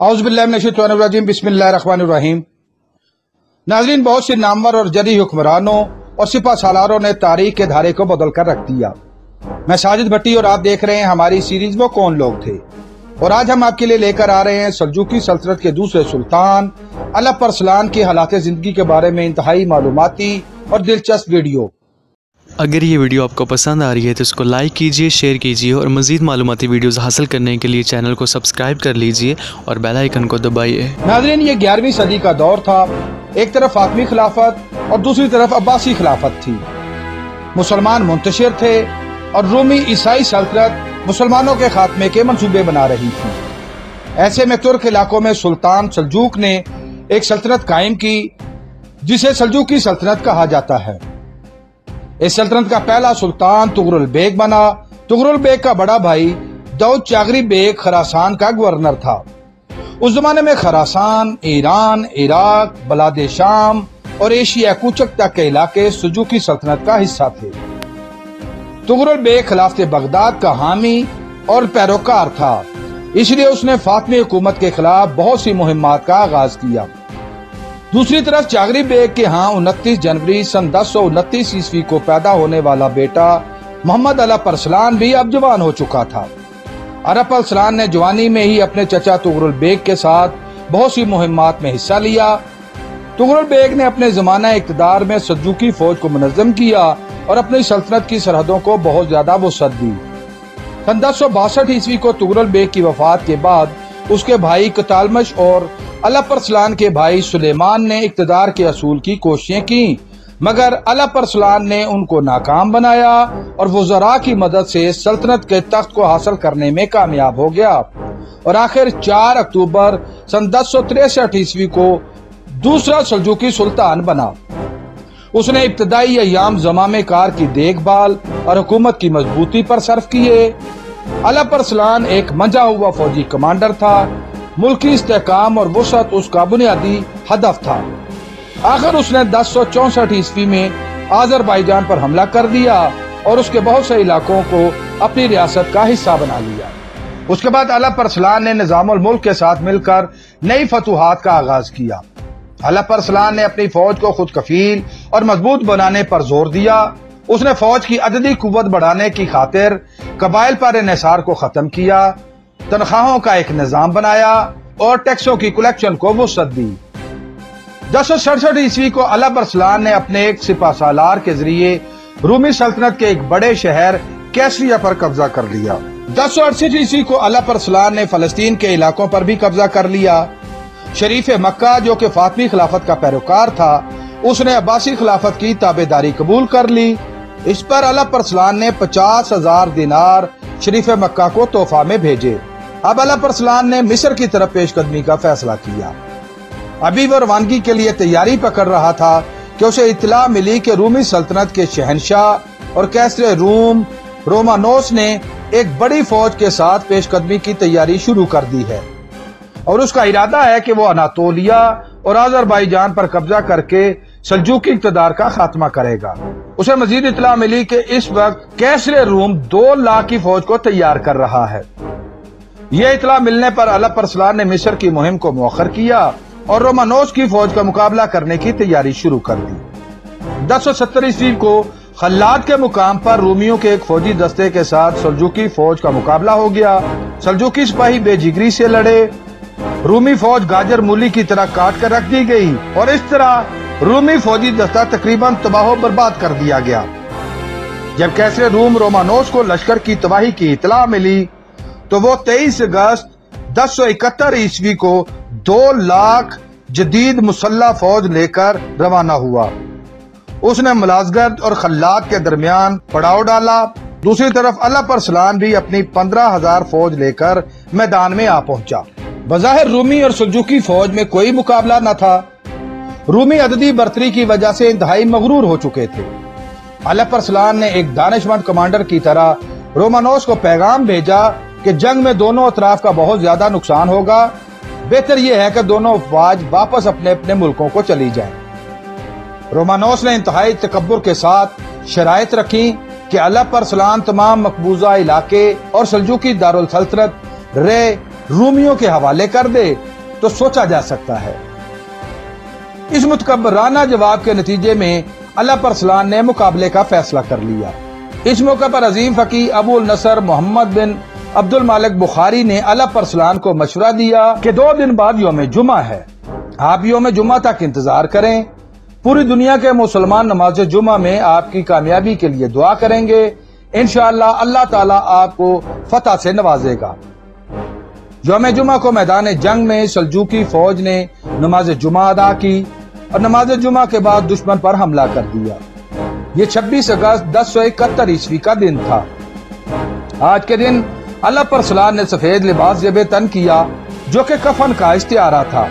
औज़ुबिल्लाहि मिनश्शैतानिर्रजीम बिस्मिल्लाहिर्रहमानिर्रहीम। नाज़रीन, बहुत से नामवर और जरी हुक्मरानों और सिपा सालारों ने तारीख के धारे को बदल कर रख दिया। मैं साजिद भट्टी और आप देख रहे हैं हमारी सीरीज वो कौन लोग थे, और आज हम आपके लिए लेकर आ रहे हैं सल्जूकी सल्तनत के दूसरे सुल्तान अलप अरसलान की हालात जिंदगी के बारे में इंतहाई मालूमाती और दिलचस्प वीडियो। अगर ये वीडियो आपको पसंद आ रही है तो इसको लाइक कीजिए, शेयर कीजिए और मज़ीद मालूमाती वीडियोस हासिल करने के लिए चैनल को सब्सक्राइब कर लीजिए और बेल आइकन को दबाइए। नाज़रीन, ये 11वीं सदी का दौर था। एक तरफ फातमी खिलाफत और दूसरी तरफ अब्बासी खिलाफत थी। मुसलमान मुंतशिर थे और रूमी ईसाई सल्तनत मुसलमानों के खात्मे के मंसूबे बना रही थी। ऐसे में तुर्क इलाकों में सुल्तान सल्जूक ने एक सल्तनत कायम की जिसे सल्जूकी सल्तनत कहा जाता है। इस सल्तनत का पहला सुल्तान तुगरुल बेग बना। तुगरुल बेग का बड़ा भाई दाऊद चागरी बेग खरासान का गवर्नर था। उस जमाने में खरासान ईरान, इराक, बलाद शाम और एशिया कूचक तक के इलाके सल्जूकी सल्तनत का हिस्सा थे। तुगरुल बेग खिलाफत बगदाद का हामी और पैरोकार था, इसलिए उसने फातमी हुकूमत के खिलाफ बहुत सी मुहिम्मात का आगाज किया। दूसरी तरफ चागरी बेग के यहाँ 29 जनवरी सन 1029 ईस्वी को पैदा होने वाला बेटा मोहम्मद अलप अरसलान भी अब जवान हो चुका था। अलप अरसलान ने जवानी में ही अपने चचा तुगरुल बेग के साथ बहुत सी मुहिम्मात में हिस्सा लिया। तुगरुल बेग ने अपने जमाना इक़्तिदार में सल्जूकी फौज को मुनज़्ज़म किया और अपनी सल्तनत की सरहदों को बहुत ज्यादा वुसअत दी। सन 1062 ईस्वी को तुगरुल बेग की वफात के बाद उसके भाई कतालमश और अलप अरसलान के भाई सुलेमान ने इक़्तिदार के असूल की कोशिशें की, मगर अलप अरसलान ने उनको नाकाम बनाया और वज़रा की मदद से सल्तनत के तख्त को हासिल करने में कामयाब हो गया और आखिर 4 अक्टूबर सन 1063 ईस्वी को दूसरा सल्जूकी सुल्तान बना। उसने इब्तदाई अय्याम ज़मामे कार की देखभाल और हुकूमत की मजबूती पर सर्फ किए। अलप अरसलान एक मंजा हुआ फौजी कमांडर था। मुल्की इस्तेहकाम और वुसअत उसका बुनियादी हदफ था। आखिर उसने 1064 ईस्वी में आज़रबाईजान पर हमला कर दिया और उसके बहुत से इलाकों को अपनी रियासत का हिस्सा बना लिया। उसके बाद अलप अरसलान ने निज़ामुल मुल्क के साथ मिलकर नई फतूहात का आगाज किया। अलप अरसलान ने अपनी फौज को खुद कफील और मजबूत बनाने पर जोर दिया। उसने फौज की अददी कुव्वत बढ़ाने की खातिर कबाइल पर इन्हिसार को खत्म किया, तनख्वाहों का एक निजाम बनाया और टैक्सों की कलेक्शन को वुसअत दी। 1067 ईस्वी को अलप अरसलान ने अपने एक सिपा सालार के जरिए रूमी सल्तनत के एक बड़े शहर कैसरिया पर कब्जा कर लिया। 1068 ईस्वी को अलप अरसलान ने फलस्तीन के इलाकों पर भी कब्जा कर लिया। शरीफ मक्का जो कि फातमी खिलाफत का पैरोकार था, उसने अब्बासी खिलाफत की ताबेदारी कबूल कर ली। इस पर अलप अरसलान ने 50,000 दिनार शरीफ मक्का को तोहफा में भेजे। अब अलप अरसलान ने मिस्र की तरफ पेशकदमी का फैसला किया। अभी वो रवानगी के लिए तैयारी पकड़ रहा था कि उसे इत्तला मिली कि रूमी सल्तनत के शहनशाह और कैसरे रूम रोमानोस ने एक बड़ी फौज के साथ पेशकदमी की तैयारी शुरू कर दी है और उसका इरादा है कि वो अनातोलिया और आज़रबाईजान पर कब्जा करके सल्जूकी इक़्तिदार का खात्मा करेगा। उसे मजीद इत्तला मिली कि इस वक्त कैसरे रूम 2 लाख की फौज को तैयार कर रहा है। यह इत्तला मिलने पर अलप अरसलान ने मिस्र की मुहिम को मुअख्खर किया और रोमानोस की फौज का मुकाबला करने की तैयारी शुरू कर दी। 1070 ईस्वी को खल्लाद के मुकाम पर रूमियों के एक फौजी दस्ते के साथ सल्जूकी फौज का मुकाबला हो गया। सल्जूकी सिपाही बेजिगरी से लड़े। रूमी फौज गाजर मूली की तरह काट कर रख दी गई और इस तरह रूमी फौजी दस्ता तकरीबन तबाह बर्बाद कर दिया गया। जब कैसरे रूम रोमानोस को लश्कर की तबाही की इत्तला मिली तो वो 23 अगस्त 1071 ईस्वी को 2 लाख जदीद मुसल्ला फौज लेकर रवाना हुआ। उसने मलाजगर्द और खल्लाद के दरमियान पड़ाव डाला। दूसरी तरफ अलप अरसलान भी अपनी 15,000 फौज लेकर मैदान में आ पहुंचा। बज़ाहिर रूमी और सल्जूकी फौज में कोई मुकाबला न था। रूमी अददी बर्तरी की वजह से इंतहाई मगरूर हो चुके थे। अलप अरसलान ने एक दानिशमंद कमांडर की तरह रोमानोस को पैगाम भेजा कि जंग में दोनों अतराफ का बहुत ज्यादा नुकसान होगा। बेहतर यह है कि दोनों अफवाज वापस अपने अपने मुल्कों को चली जाएं। रोमानोस ने इंतहाई तकब्बुर के साथ शराइत रखी कि अलप अरसलान तमाम मकबूजा इलाके और सल्जूकी दारुल सल्तनत रे رومیوں کے حوالے کر دے تو سوچا جا سکتا ہے۔ اس متکبرانہ جواب کے نتیجے میں اللہ پرسلان نے مقابلے کا فیصلہ کر لیا۔ اس موقع پر عظیم فقیہ ابو النصر محمد بن عبد المالک بخاری نے اللہ پرسلان کو مشورہ دیا کہ 2 دن بعد یوم جمعہ ہے، آپ یوم جمعہ تک انتظار کریں، پوری دنیا کے مسلمان نماز جمعہ میں آپ کی کامیابی کے لیے دعا کریں گے، انشاءاللہ اللہ تعالیٰ آپ کو فتح سے نوازے گا۔ یوم جمعہ کو میدان جنگ میں سلجوقی فوج نے نماز جمعہ ادا کی اور نماز جمعہ کے بعد دشمن پر حملہ کر دیا۔ یہ 26 اگست 1071 عیسوی کا دن تھا۔ آج کے دن اللہ پرسلان نے سفید لباس زیب تن کیا جو کہ کفن کا استعارہ تھا۔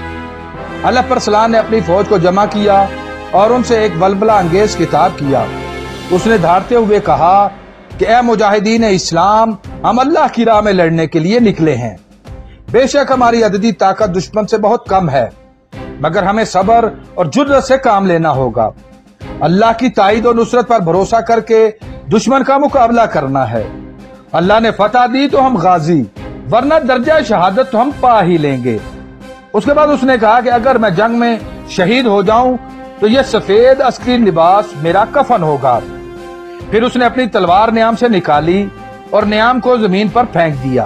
اللہ پرسلان نے اپنی فوج کو جمع کیا اور ان سے ایک ولولہ انگیز خطاب کیا۔ اس نے دھاڑتے ہوئے کہا کہ اے مجاہدین اسلام، ہم اللہ کی راہ میں لڑنے کے لیے نکلے ہیں۔ بے شک ہماری عددی طاقت دشمن سے بہت کم ہے، مگر ہمیں صبر اور جرأت سے کام لینا ہوگا۔ اللہ کی تائید و نصرت پر بھروسہ کر کے دشمن کا مقابلہ کرنا ہے۔ اللہ نے فتح دی تو ہم غازی، ورنہ درجہ شہادت تو ہم پا ہی لیں گے۔ اس کے بعد اس نے کہا کہ اگر میں جنگ میں شہید ہو جاؤں تو یہ سفید عسکری لباس میرا کفن ہوگا۔ پھر اس نے اپنی تلوار نیام سے نکالی اور نیام کو زمین پر پھینک دیا،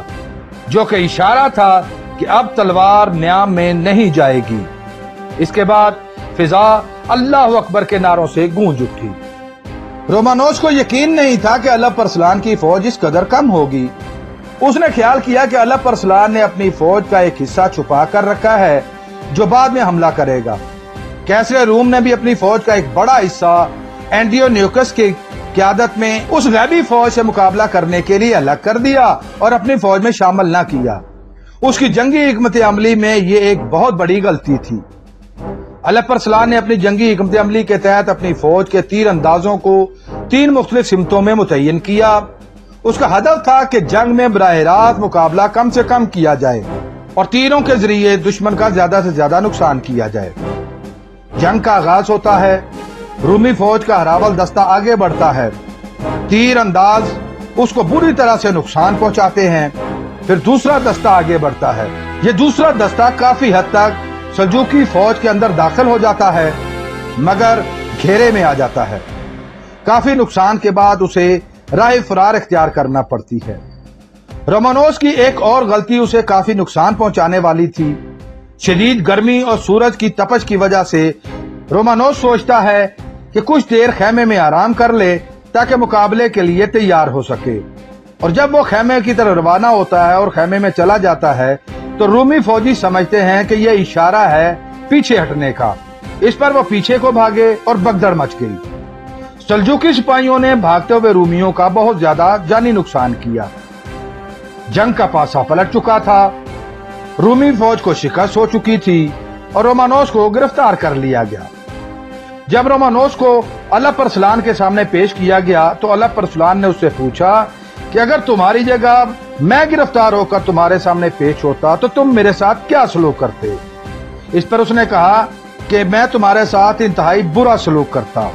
جو کہ اشارہ تھا کہ اب تلوار نیام میں نہیں جائے گی۔ اس کے بعد فضا اللہ اکبر کے نعروں سے گونج اٹھی۔ رومانوس کو یقین نہیں تھا کہ اللہ پرسلان کی فوج اس قدر کم ہوگی۔ اس نے خیال کیا کہ اللہ پرسلان نے اپنی فوج کا ایک حصہ چھپا کر رکھا ہے جو بعد میں حملہ کرے گا۔ کیسر روم نے بھی اپنی فوج کا ایک بڑا حصہ اینٹیونیوکس کی قیادت میں اس غیبی فوج سے مقابلہ کرنے کے لیے الگ کر دیا اور اپنی فوج میں شامل نہ کیا۔ اس کی جنگی حکمت عملی میں یہ ایک بہت بڑی غلطی تھی۔ اللہ پرسلان نے اپنی جنگی حکمت عملی کے تحت اپنی فوج کے تیر اندازوں کو 3 مختلف سمتوں میں متعین کیا۔ اس کا ہدف تھا کہ جنگ میں براہ راست مقابلہ کم سے کم کیا جائے اور تیروں کے ذریعے دشمن کا زیادہ سے زیادہ نقصان کیا جائے۔ جنگ کا آغاز ہوتا ہے، رومی فوج کا ہراول دستہ آگے بڑھتا ہے، تیر انداز اس کو بری طرح سے نقصان پہنچاتے ہیں، پھر دوسرا دستہ آگے بڑھتا ہے۔ یہ دوسرا دستہ کافی حد تک سلجوقی فوج کے اندر داخل ہو جاتا ہے مگر گھیرے میں آ جاتا ہے۔ کافی نقصان کے بعد اسے راہ فرار اختیار کرنا پڑتی ہے۔ رومانوس کی ایک اور غلطی اسے کافی نقصان پہنچانے والی تھی۔ شدید گرمی اور سورج کی تپش کی وجہ سے رومانوس سوچتا ہے کہ کچھ دیر خیمے میں آرام کر لے تاکہ مقابلے کے لیے تیار ہو سکے، اور جب وہ خیمے کی طرف روانہ ہوتا ہے اور خیمے میں چلا جاتا ہے تو رومی فوجی سمجھتے ہیں کہ یہ اشارہ ہے پیچھے ہٹنے کا۔ اس پر وہ پیچھے کو بھاگے اور بگدڑ مچ گئی۔ سلجوقی سپاہیوں نے بھاگتے ہوئے رومیوں کا بہت زیادہ جانی نقصان کیا۔ جنگ کا پاسا پلٹ چکا تھا، رومی فوج کو شکست ہو چکی تھی اور رومانوس کو گرفتار کر لیا گیا۔ جب رومانوس کو اللہ پرسلان کے سامنے پیش کیا گیا تو اللہ پرسلان نے اس سے پوچھا کہ اگر تمہاری جگہ میں گرفتار ہو کر تمہارے سامنے پیش ہوتا تو تم میرے ساتھ کیا سلوک کرتے؟ اس پر اس نے کہا کہ میں تمہارے ساتھ انتہائی برا سلوک کرتا۔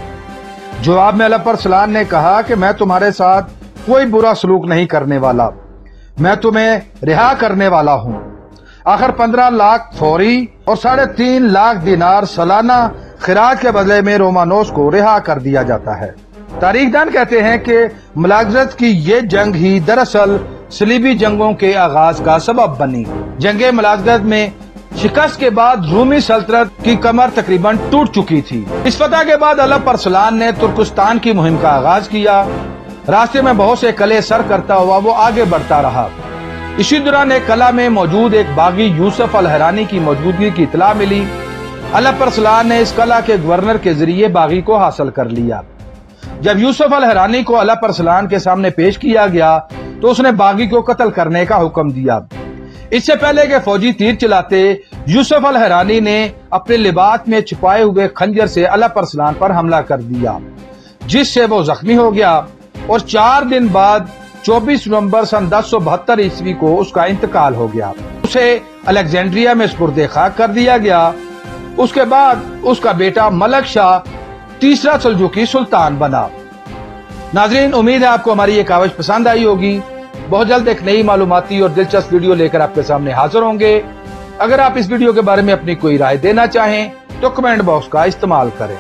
جواب میں اللہ پرسلان نے کہا کہ میں تمہارے ساتھ کوئی برا سلوک نہیں کرنے والا، میں تمہیں رہا کرنے والا ہوں۔ آخر 15 لاکھ فوری اور 3.5 لاکھ دینار سالانہ خراج کے بدلے میں رومانوس کو رہا کر دیا جاتا ہے۔ تاریخ دان کہتے ہیں کہ ملاغزت کی یہ جنگ ہی دراصل صلیبی جنگوں کے آغاز کا سبب بنی۔ جنگ ملاغزت میں شکست کے بعد رومی سلطنت کی کمر تقریباً ٹوٹ چکی تھی۔ اس فتح کے بعد اللہ پرسلان نے ترکستان کی مہم کا آغاز کیا۔ راستے میں بہت سے قلعے سر کرتا ہوا وہ آگے بڑھتا رہا۔ اسی دوران ایک قلعہ میں موجود ایک باغی یوسف الحرانی کی موجودگی کی اطلاع ملی۔ اللہ پرسلان نے اس قلعہ کے گورنر کے ذریعے باغی کو حاصل کر لیا۔ جب یوسف الحرانی کو اللہ پرسلان کے سامنے پیش کیا گیا تو اس نے باغی کو قتل کرنے کا حکم دیا۔ اس سے پہلے کہ فوجی تیر چلاتے، یوسف الحرانی نے اپنے لباس میں چھپائے ہوئے خنجر سے اللہ پرسلان پر حملہ کر دیا، جس سے وہ زخمی ہو گیا اور 4 دن بعد 24 نومبر سن 1072 عیسوی کو اس کا انتقال ہو گیا۔ اسے الیگزینڈریا میں سپرد خاک کر دیا گیا۔ اس کے بعد اس کا بیٹا ملک شاہ تیسرا سلجوقی سلطان بنا۔ ناظرین، امید ہے آپ کو ہماری یہ کاوش پسند آئی ہوگی۔ بہت جلد ایک نئی معلوماتی اور دلچسپ ویڈیو لے کر آپ کے سامنے حاضر ہوں گے۔ اگر آپ اس ویڈیو کے بارے میں اپنی کوئی رائے دینا چاہیں تو کمنٹ باکس کا استعمال کریں۔